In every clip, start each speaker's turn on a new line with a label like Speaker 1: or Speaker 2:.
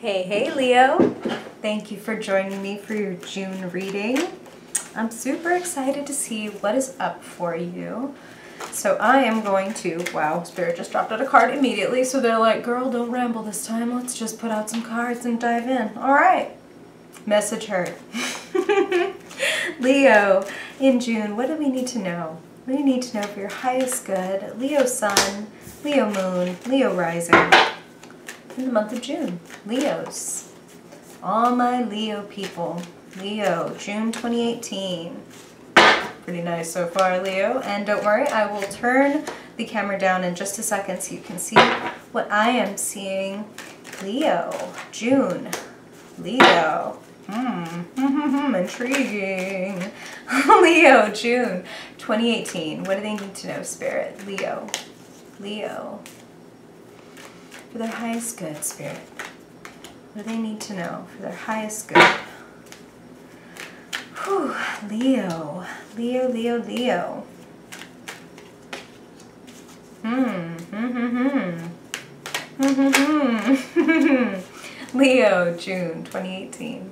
Speaker 1: Hey Leo, thank you for joining me for your June reading. I'm super excited to see what is up for you. So I am going to, wow, Spirit just dropped out a card immediately, so they're like, girl, don't ramble this time, let's just put out some cards and dive in. All right, message heard. Leo, in June, what do we need to know? What do you need to know for your highest good? Leo Sun, Leo Moon, Leo Rising. In the month of June, Leos. All my Leo people. Leo, June 2018. Pretty nice so far, Leo. And don't worry, I will turn the camera down in just a second so you can see what I am seeing. Leo, June. Leo. Intriguing. Leo, June 2018. What do they need to know, Spirit? Leo. Leo. For their highest good, Spirit. What do they need to know for their highest good? Whew, Leo. Leo, Leo, Leo. Leo, June 2018.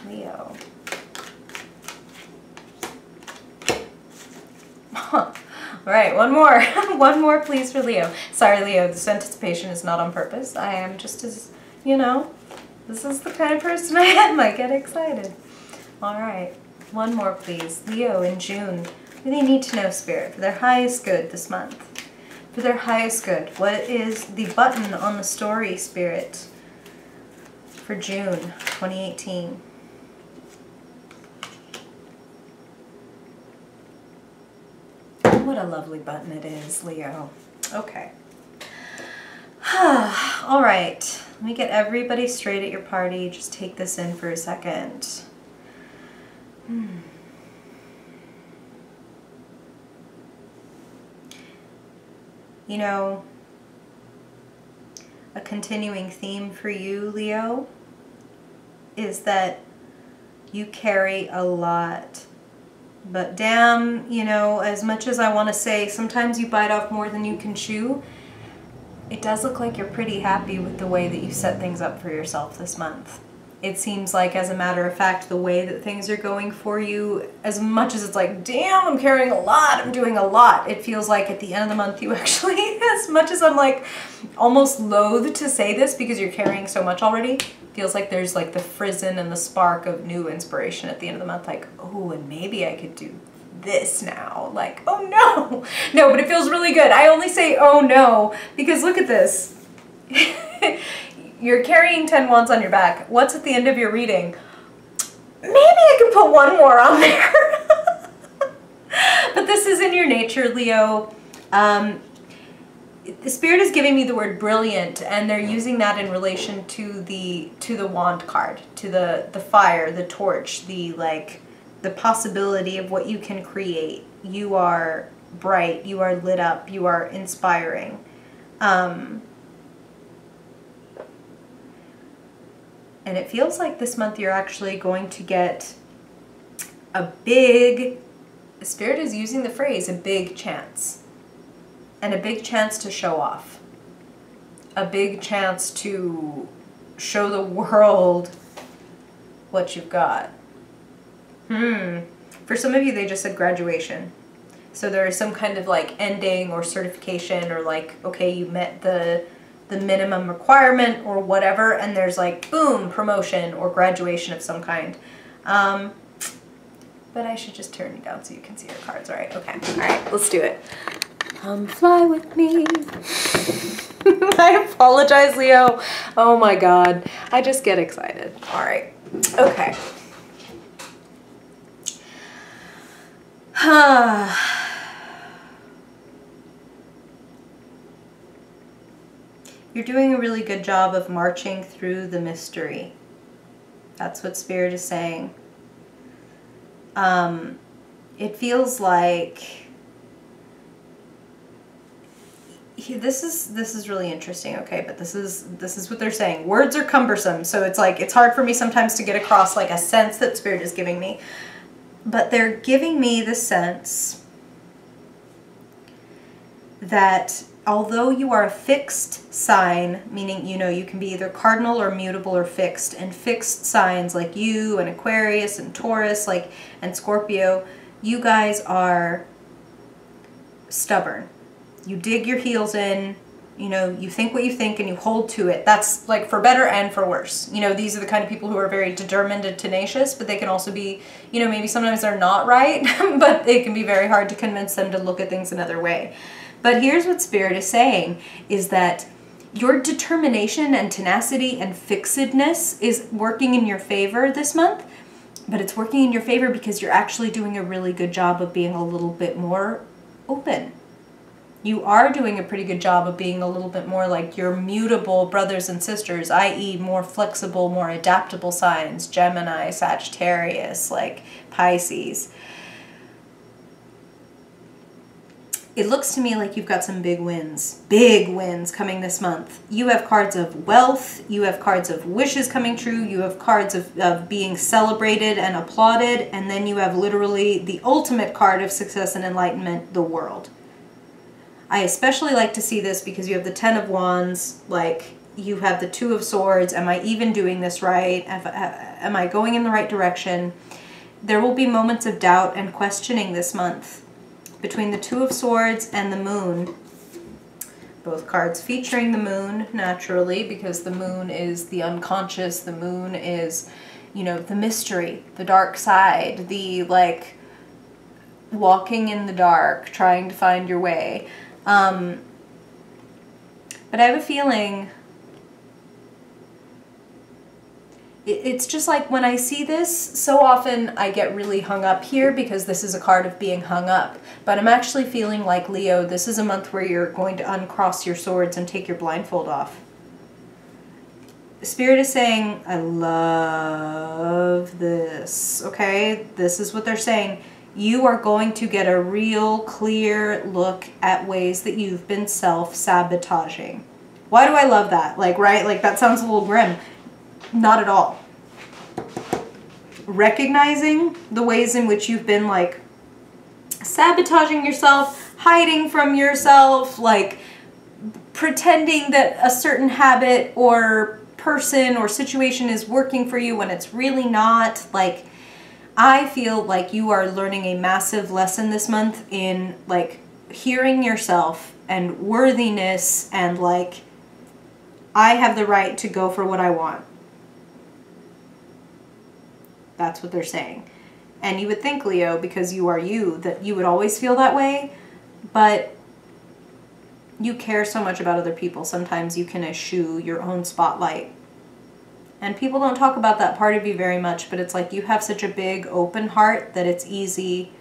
Speaker 1: Leo. All right, one more. One more, please, for Leo. Sorry, Leo, this anticipation is not on purpose. I am just as, you know, this is the kind of person I am. I get excited. All right, one more, please. Leo, in June, what do they need to know, Spirit, for their highest good this month? For their highest good, what is the button on the story, Spirit, for June 2018? What a lovely button it is, Leo. Okay. All right. Let me get everybody straight at your party. Just take this in for a second. You know, a continuing theme for you, Leo, is that you carry a lot. But damn, you know, as much as I want to say sometimes you bite off more than you can chew, it does look like you're pretty happy with the way that you set things up for yourself this month. It seems like, as a matter of fact, the way that things are going for you, as much as it's like, damn, I'm carrying a lot, I'm doing a lot, it feels like at the end of the month you actually, as much as I'm like almost loath to say this because you're carrying so much already, feels like there's like the frizzen and the spark of new inspiration at the end of the month, like, oh, and maybe I could do this now. Like, oh no. No, but it feels really good. I only say oh no because look at this. You're carrying 10 wands on your back. What's at the end of your reading? Maybe I can put one more on there. But this is in your nature, Leo. The Spirit is giving me the word brilliant, and they're using that in relation to the wand card, to the fire, the torch, the possibility of what you can create. You are bright, you are lit up, you are inspiring. And it feels like this month you're actually going to get a big, Spirit is using the phrase, a big chance. And a big chance to show off. A big chance to show the world what you've got. For some of you, they just said graduation. So there is some kind of like ending or certification or like, okay, you met the minimum requirement or whatever, and there's like, boom, promotion or graduation of some kind. But I should just turn it down so you can see your cards. All right, okay. All right, let's do it. Come fly with me. I apologize, Leo. Oh my God. I just get excited. All right. Okay. You're doing a really good job of marching through the mystery. That's what Spirit is saying. It feels like this is really interesting, okay, but this is what they're saying. Words are cumbersome, so it's like it's hard for me sometimes to get across like a sense that Spirit is giving me. But they're giving me the sense that although you are a fixed sign, meaning, you know, you can be either cardinal or mutable or fixed, and fixed signs like you and Aquarius and Taurus, like, and Scorpio, you guys are stubborn. You dig your heels in, you know, you think what you think and you hold to it. That's like for better and for worse. You know, these are the kind of people who are very determined and tenacious, but they can also be, you know, maybe sometimes they're not right, but it can be very hard to convince them to look at things another way. But here's what Spirit is saying, is that your determination and tenacity and fixedness is working in your favor this month, but it's working in your favor because you're actually doing a really good job of being a little bit more open. You are doing a pretty good job of being a little bit more like your mutable brothers and sisters, i.e. more flexible, more adaptable signs, Gemini, Sagittarius, like Pisces. It looks to me like you've got some big wins coming this month. You have cards of wealth, you have cards of wishes coming true, you have cards of being celebrated and applauded, and then you have literally the ultimate card of success and enlightenment, the world. I especially like to see this because you have the Ten of Wands, like you have the Two of Swords. Am I even doing this right? Am I going in the right direction? There will be moments of doubt and questioning this month between the Two of Swords and the Moon. Both cards featuring the Moon, naturally, because the Moon is the unconscious. The Moon is, you know, the mystery, the dark side, the, like, walking in the dark, trying to find your way. But I have a feeling it's just like when I see this, so often I get really hung up here because this is a card of being hung up. But I'm actually feeling like, Leo, this is a month where you're going to uncross your swords and take your blindfold off. Spirit is saying, I love this, okay? This is what they're saying. You are going to get a real clear look at ways that you've been self-sabotaging. Why do I love that? Like, right? Like, that sounds a little grim. Not at all. Recognizing the ways in which you've been, like, sabotaging yourself, hiding from yourself, like, pretending that a certain habit or person or situation is working for you when it's really not, like, I feel like you are learning a massive lesson this month in, like, hearing yourself and worthiness and, like, I have the right to go for what I want. That's what they're saying. And you would think, Leo, because you are you, that you would always feel that way, but you care so much about other people. Sometimes you can eschew your own spotlight. And people don't talk about that part of you very much, but it's like you have such a big open heart that it's easy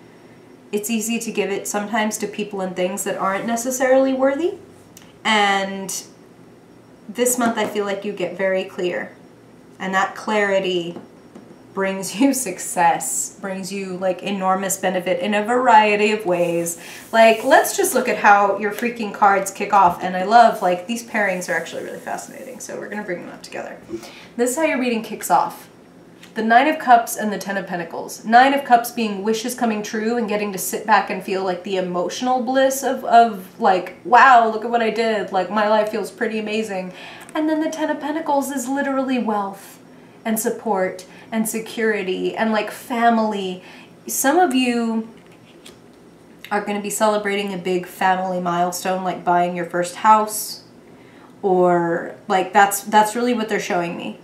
Speaker 1: to give it sometimes to people and things that aren't necessarily worthy. And this month I feel like you get very clear. And that clarity brings you success, brings you like enormous benefit in a variety of ways. Like, let's just look at how your freaking cards kick off. And I love, like, these pairings are actually really fascinating. So we're going to bring them up together. This is how your reading kicks off. The Nine of Cups and the Ten of Pentacles. Nine of Cups being wishes coming true and getting to sit back and feel like the emotional bliss of like, wow, look at what I did. Like, my life feels pretty amazing. And then the Ten of Pentacles is literally wealth and support and security and like family. Some of you are going to be celebrating a big family milestone, like buying your first house, or like that's really what they're showing me,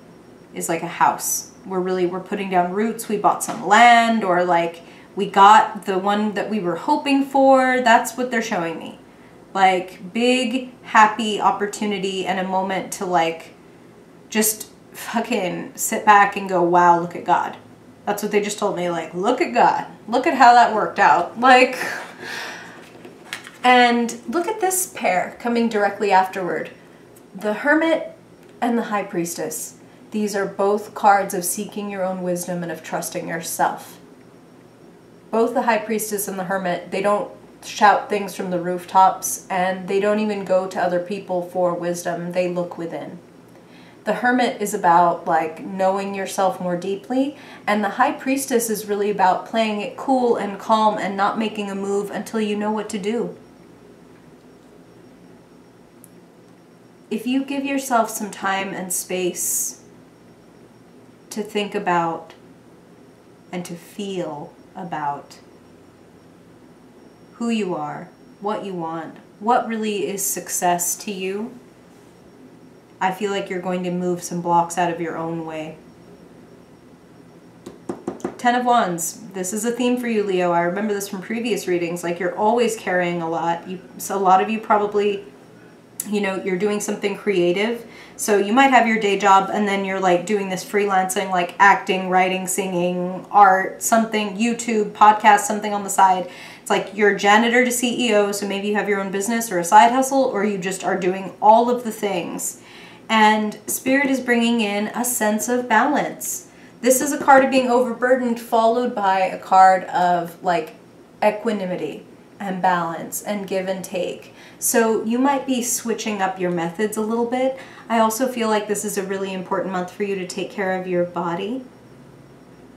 Speaker 1: is like a house. We're putting down roots. We bought some land, or like we got the one that we were hoping for. That's what they're showing me. Like big, happy opportunity and a moment to like just fucking sit back and go, wow, look at God. That's what they just told me. Like, look at God. Look at how that worked out. Like, and look at this pair coming directly afterward. The Hermit and the High Priestess. These are both cards of seeking your own wisdom and of trusting yourself. Both the High Priestess and the Hermit, they don't shout things from the rooftops, and they don't even go to other people for wisdom. They look within. The Hermit is about like knowing yourself more deeply, and the High Priestess is really about playing it cool and calm and not making a move until you know what to do. if you give yourself some time and space to think about and to feel about who you are, what you want, what really is success to you, I feel like you're going to move some blocks out of your own way. Ten of Wands. This is a theme for you, Leo. I remember this from previous readings. Like, you're always carrying a lot. So a lot of you probably, you know, you're doing something creative. So you might have your day job and then you're like doing this freelancing, like acting, writing, singing, art, something, YouTube, podcast, something on the side. It's like you're janitor to CEO. So maybe you have your own business or a side hustle, or you just are doing all of the things. And Spirit is bringing in a sense of balance. This is a card of being overburdened, followed by a card of like equanimity and balance and give and take. So you might be switching up your methods a little bit. I also feel like this is a really important month for you to take care of your body.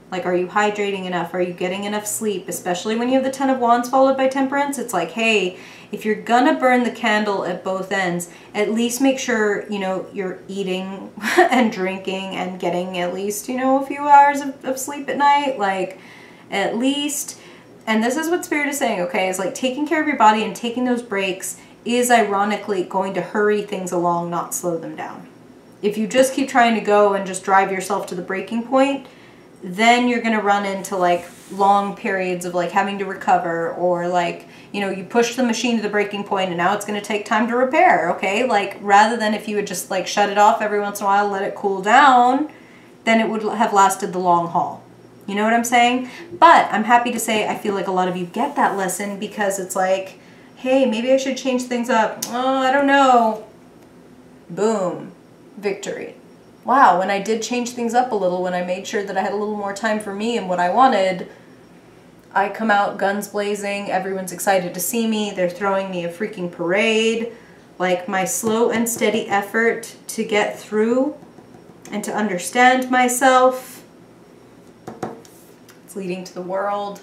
Speaker 1: Like, are you hydrating enough? Are you getting enough sleep? Especially when you have the Ten of Wands followed by Temperance. It's like, hey, if you're gonna burn the candle at both ends, at least make sure, you know, you're eating and drinking and getting at least, you know, a few hours of sleep at night. Like, at least, and this is what Spirit is saying, okay, is like taking care of your body and taking those breaks is ironically going to hurry things along, not slow them down. If you just keep trying to go and just drive yourself to the breaking point, then you're going to run into like long periods of like having to recover, or like, you know, you push the machine to the breaking point and now it's going to take time to repair. Okay. Like, rather than if you would just like shut it off every once in a while, let it cool down, then it would have lasted the long haul. You know what I'm saying? But I'm happy to say, I feel like a lot of you get that lesson, because it's like, hey, maybe I should change things up. Oh, I don't know. Boom. Victory. Wow, when I did change things up a little, when I made sure that I had a little more time for me and what I wanted, I come out guns blazing, everyone's excited to see me, they're throwing me a freaking parade. Like, my slow and steady effort to get through and to understand myself, it's leading to the world.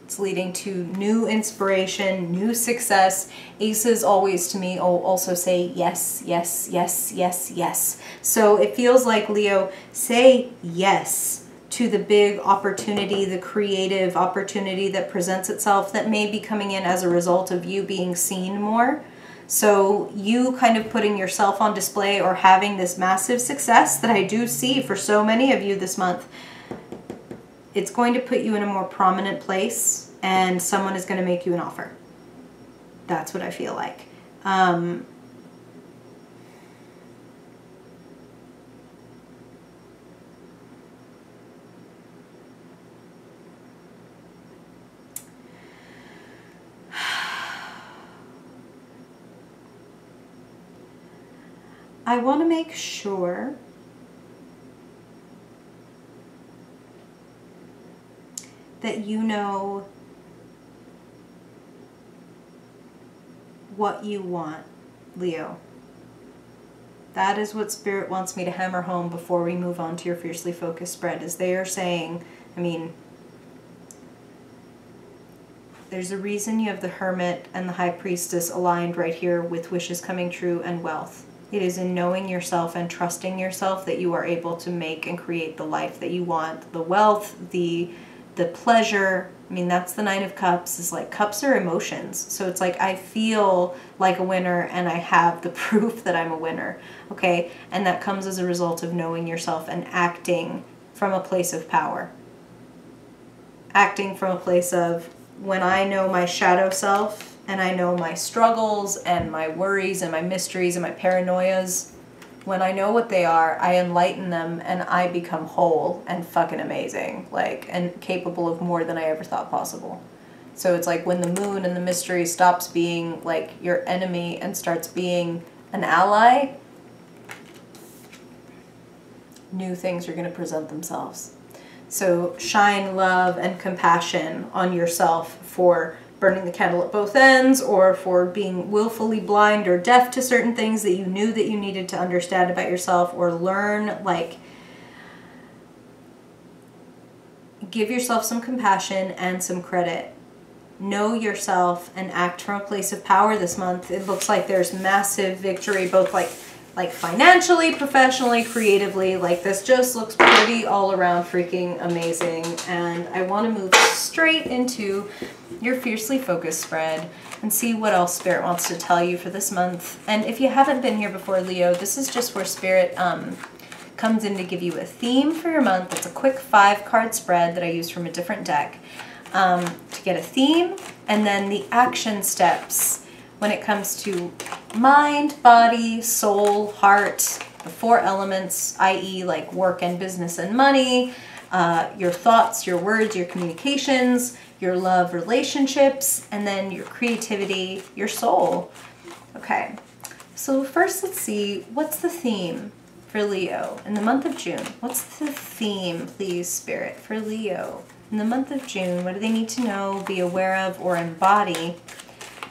Speaker 1: It's leading to new inspiration, new success. Aces always to me also say yes, yes, yes, yes, yes. So it feels like, Leo, say yes to the big opportunity, the creative opportunity that presents itself, that may be coming in as a result of you being seen more. So you kind of putting yourself on display, or having this massive success that I do see for so many of you this month. It's going to put you in a more prominent place, and someone is going to make you an offer. That's what I feel like. I want to make sure that you know what you want, Leo. That is what Spirit wants me to hammer home before we move on to your Fiercely Focused spread, is they are saying, I mean, there's a reason you have the Hermit and the High Priestess aligned right here with wishes coming true and wealth. It is in knowing yourself and trusting yourself that you are able to make and create the life that you want. The wealth, the pleasure. I mean, that's the Nine of Cups, is like, cups are emotions. So it's like, I feel like a winner and I have the proof that I'm a winner. Okay. And that comes as a result of knowing yourself and acting from a place of power. Acting from a place of, when I know my shadow self and I know my struggles and my worries and my mysteries and my paranoias, when I know what they are, I enlighten them and I become whole and fucking amazing, like, and capable of more than I ever thought possible. So it's like, when the moon and the mystery stops being like your enemy and starts being an ally, new things are going to present themselves. So shine love and compassion on yourself for burning the candle at both ends, or for being willfully blind or deaf to certain things that you knew that you needed to understand about yourself or learn. Like, give yourself some compassion and some credit know yourself and act from a place of power this month. It looks like there's massive victory, both like financially, professionally, creatively. Like this just looks pretty all around freaking amazing. And I want to move straight into your Fiercely Focused spread and see what else Spirit wants to tell you for this month. And if you haven't been here before, Leo, this is just where Spirit comes in to give you a theme for your month. It's a quick 5-card spread that I use from a different deck to get a theme, and then the action steps when it comes to mind, body, soul, heart, the 4 elements, i.e. like work and business and money, your thoughts, your words, your communications, your love relationships, and then your creativity, your soul. Okay, so first let's see, what's the theme for Leo in the month of June? What's the theme, please, Spirit, for Leo in the month of June? What do they need to know, be aware of, or embody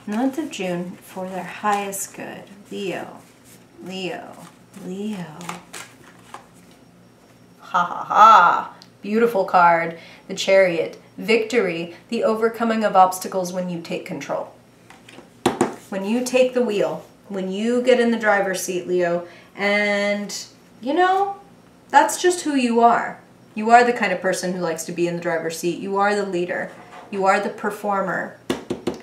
Speaker 1: in the month of June for their highest good? Leo, Leo, Leo. Ha ha ha. Beautiful card. The Chariot. Victory. The overcoming of obstacles when you take control. When you take the wheel. When you get in the driver's seat, Leo. And, you know, that's just who you are. You are the kind of person who likes to be in the driver's seat. You are the leader. You are the performer.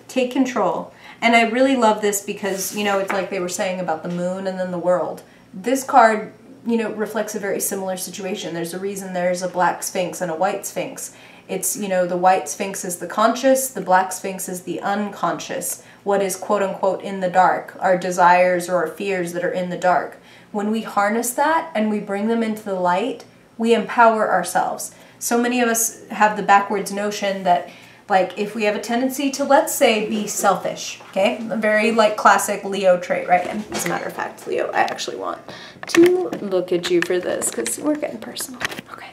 Speaker 1: Take control. And I really love this because, you know, it's like they were saying about the moon and then the world. This card, you know, reflects a very similar situation. There's a reason there's a black sphinx and a white sphinx. It's, you know, the white sphinx is the conscious, the black sphinx is the unconscious. What is quote unquote in the dark, our desires or our fears that are in the dark. When we harness that and we bring them into the light, we empower ourselves. So many of us have the backwards notion that, like, if we have a tendency to, let's say, be selfish, okay? A very, like, classic Leo trait, right? And as a matter of fact, Leo, I actually want to look at you for this because we're getting personal. Okay.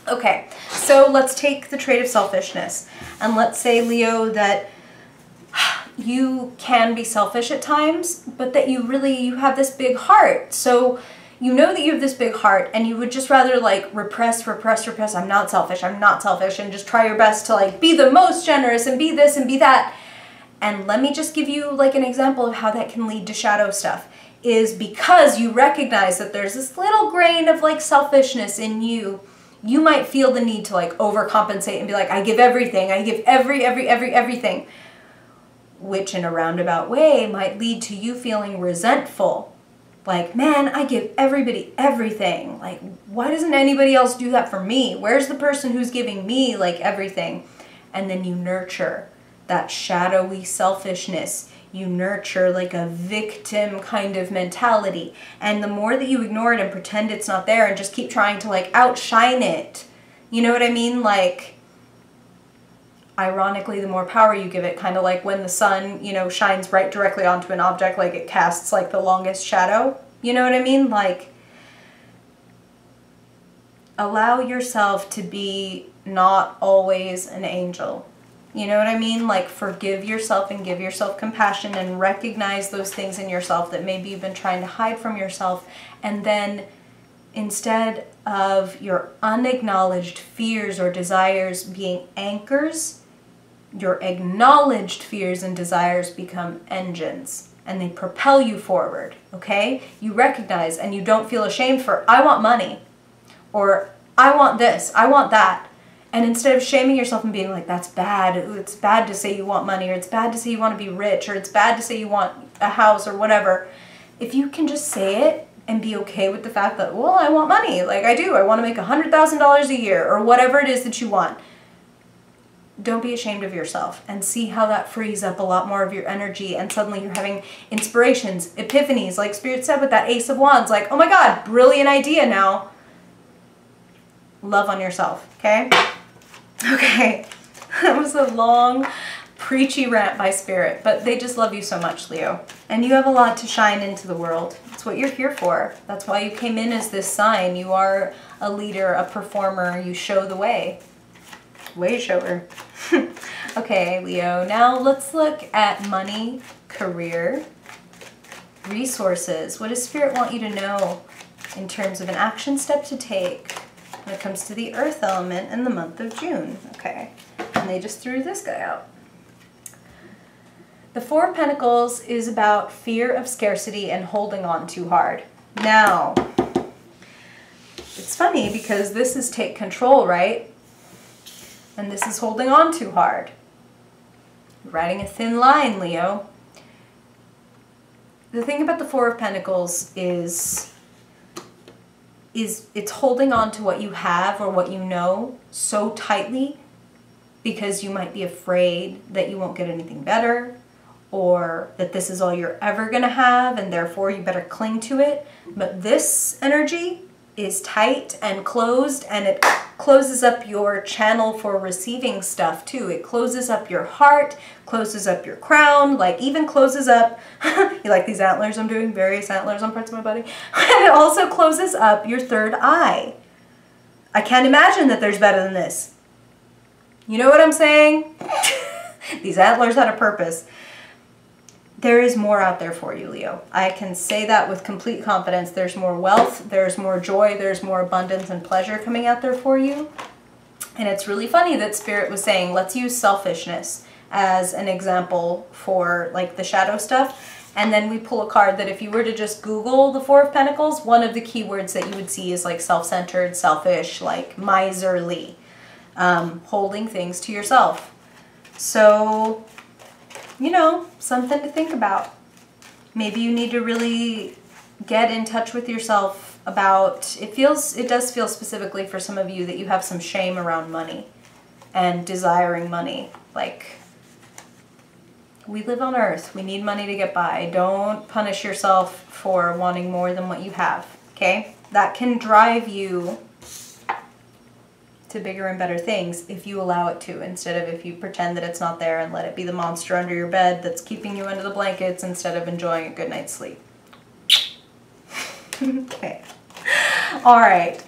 Speaker 1: Okay, so let's take the trait of selfishness. And let's say, Leo, that you can be selfish at times, but that you have this big heart. So you know that you have this big heart and you would just rather like repress, I'm not selfish, and just try your best to like be the most generous and be this and be that. And let me just give you like an example of how that can lead to shadow stuff, is because you recognize that there's this little grain of like selfishness in you, you might feel the need to like overcompensate and be like, I give everything, I give everything, which in a roundabout way might lead to you feeling resentful. Like, man, I give everybody everything. Like, why doesn't anybody else do that for me? Where's the person who's giving me, like, everything? And then you nurture that shadowy selfishness. You nurture, like, a victim kind of mentality. And the more that you ignore it and pretend it's not there and just keep trying to, like, outshine it, you know what I mean? Like, ironically, the more power you give it, kind of like when the sun, you know, shines right directly onto an object, like it casts like the longest shadow. You know what I mean? Like, allow yourself to be not always an angel. You know what I mean? Like, forgive yourself and give yourself compassion and recognize those things in yourself that maybe you've been trying to hide from yourself. And then instead of your unacknowledged fears or desires being anchors, your acknowledged fears and desires become engines and they propel you forward, okay? You recognize and you don't feel ashamed for, I want money, or I want this, I want that. And instead of shaming yourself and being like, that's bad, it's bad to say you want money, or it's bad to say you want to be rich, or it's bad to say you want a house or whatever, if you can just say it and be okay with the fact that, well, I want money, like I do, I want to make $100,000 a year, or whatever it is that you want. Don't be ashamed of yourself and see how that frees up a lot more of your energy, and suddenly you're having inspirations, epiphanies, like Spirit said with that Ace of Wands, like, oh my God, brilliant idea now. Love on yourself, okay? Okay, that was a long, preachy rant by Spirit, but they just love you so much, Leo. And you have a lot to shine into the world. It's what you're here for. That's why you came in as this sign. You are a leader, a performer. You show the way. Way shower. Okay, Leo, now let's look at money, career, resources. What does Spirit want you to know in terms of an action step to take when it comes to the earth element in the month of June? Okay. And they just threw this guy out. The Four of Pentacles is about fear of scarcity and holding on too hard. Now, it's funny because this is take control, right? And this is holding on too hard. You're riding a thin line, Leo. The thing about the Four of Pentacles is it's holding on to what you have or what you know so tightly because you might be afraid that you won't get anything better, or that this is all you're ever going to have and therefore you better cling to it. But this energy is tight and closed, and it closes up your channel for receiving stuff too. It closes up your heart, closes up your crown, like even closes up, you like these antlers I'm doing? Various antlers on parts of my body. And it also closes up your third eye. I can't imagine that there's better than this. You know what I'm saying? These antlers had a purpose. There is more out there for you, Leo. I can say that with complete confidence. There's more wealth, there's more joy, there's more abundance and pleasure coming out there for you. And it's really funny that Spirit was saying, let's use selfishness as an example for like the shadow stuff. And then we pull a card that if you were to just Google the Four of Pentacles, one of the keywords that you would see is like self-centered, selfish, like miserly, holding things to yourself. So, you know, something to think about. Maybe you need to really get in touch with yourself about, it does feel specifically for some of you that you have some shame around money and desiring money. Like, we live on earth. We need money to get by. Don't punish yourself for wanting more than what you have, okay? That can drive you to bigger and better things if you allow it to, instead of if you pretend that it's not there and let it be the monster under your bed that's keeping you under the blankets instead of enjoying a good night's sleep. Okay. All right.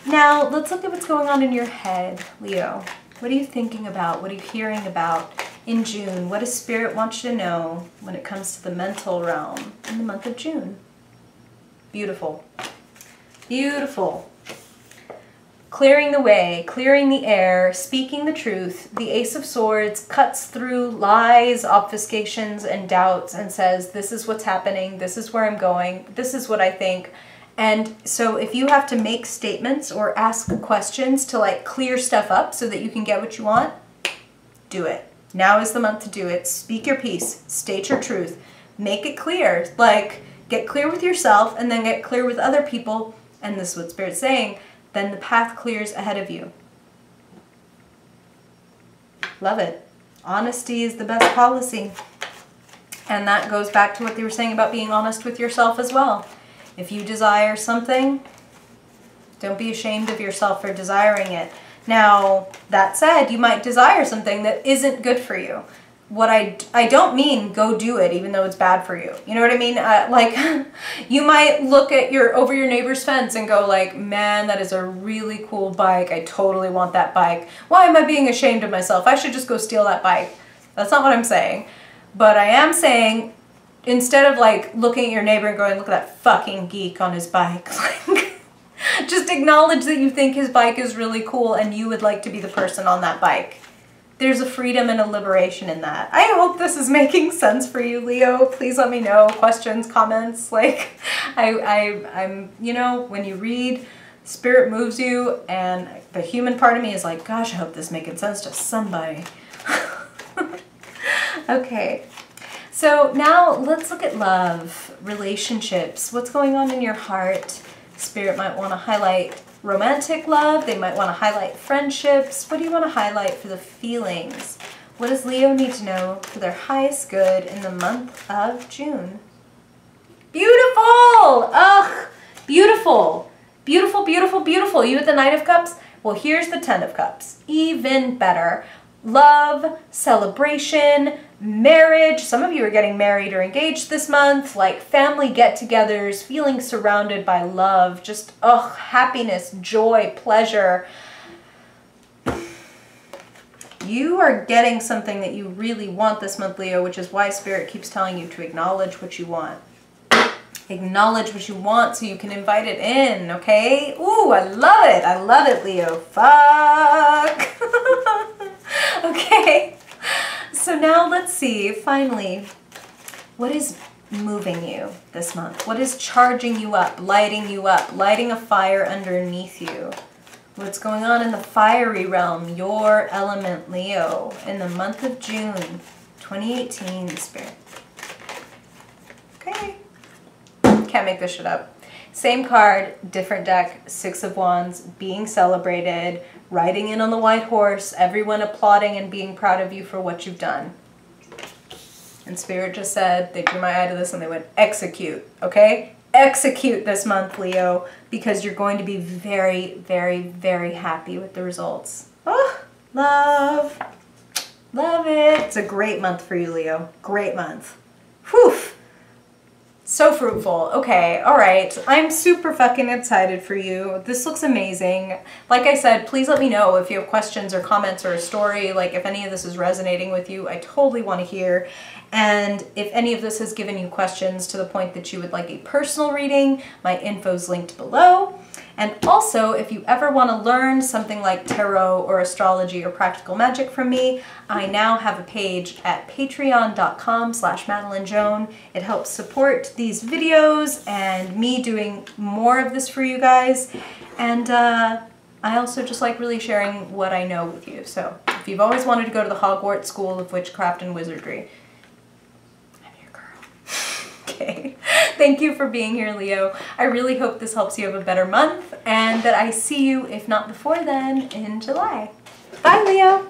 Speaker 1: Now let's look at what's going on in your head, Leo. What are you thinking about? What are you hearing about in June? What does Spirit want you to know when it comes to the mental realm in the month of June? Beautiful. Beautiful. Clearing the way, clearing the air, speaking the truth. The Ace of Swords cuts through lies, obfuscations, and doubts and says, this is what's happening, this is where I'm going, this is what I think. And so if you have to make statements or ask questions to like clear stuff up so that you can get what you want, do it. Now is the month to do it. Speak your piece, state your truth, make it clear. Like, get clear with yourself and then get clear with other people. And this is what Spirit's saying. Then the path clears ahead of you. Love it. Honesty is the best policy. And that goes back to what they were saying about being honest with yourself as well. If you desire something, don't be ashamed of yourself for desiring it. Now, that said, you might desire something that isn't good for you. What I don't mean go do it even though it's bad for you. You know what I mean? Like, you might look at over your neighbor's fence and go like, man, that is a really cool bike. I totally want that bike. Why am I being ashamed of myself? I should just go steal that bike. That's not what I'm saying. But I am saying, instead of like looking at your neighbor and going, look at that fucking geek on his bike. Like, just acknowledge that you think his bike is really cool and you would like to be the person on that bike. There's a freedom and a liberation in that. I hope this is making sense for you, Leo. Please let me know. Questions, comments. Like, I'm, you know, when you read, Spirit moves you, and the human part of me is like, gosh, I hope this is making sense to somebody. Okay. So now let's look at love, relationships. What's going on in your heart? Spirit might want to highlight romantic love. They might want to highlight friendships. What do you want to highlight for the feelings? What does Leo need to know for their highest good in the month of June? Beautiful! Ugh! Beautiful! Beautiful, beautiful, beautiful. You with the Knight of Cups? Well, here's the Ten of Cups. Even better. Love, celebration, marriage. Some of you are getting married or engaged this month, like family get-togethers, feeling surrounded by love, just, ugh, happiness, joy, pleasure. You are getting something that you really want this month, Leo, which is why Spirit keeps telling you to acknowledge what you want. Acknowledge what you want so you can invite it in, okay? Ooh, I love it. I love it, Leo. Fuck. Okay, so now let's see, finally, what is moving you this month? What is charging you up, lighting a fire underneath you? What's going on in the fiery realm, your element, Leo, in the month of June 2018, Spirit? Okay. Can't make this shit up. Same card, different deck, Six of Wands, being celebrated, riding in on the white horse, everyone applauding and being proud of you for what you've done. And Spirit just said, they drew my eye to this and they went, execute, okay? Execute this month, Leo, because you're going to be very, very, very happy with the results. Oh, love. Love it. It's a great month for you, Leo. Great month. Whew. So fruitful. Okay, all right. I'm super fucking excited for you. This looks amazing. Like I said, please let me know if you have questions or comments or a story, like if any of this is resonating with you. I totally want to hear. And if any of this has given you questions to the point that you would like a personal reading, my info's linked below. And also, if you ever want to learn something like tarot or astrology or practical magic from me, I now have a page at patreon.com/madeleine.joan. It helps support these videos and me doing more of this for you guys. And I also just like really sharing what I know with you. So if you've always wanted to go to the Hogwarts School of Witchcraft and Wizardry, I'm your girl. Okay. Thank you for being here, Leo. I really hope this helps you have a better month and that I see you, if not before then, in July. Bye, Leo.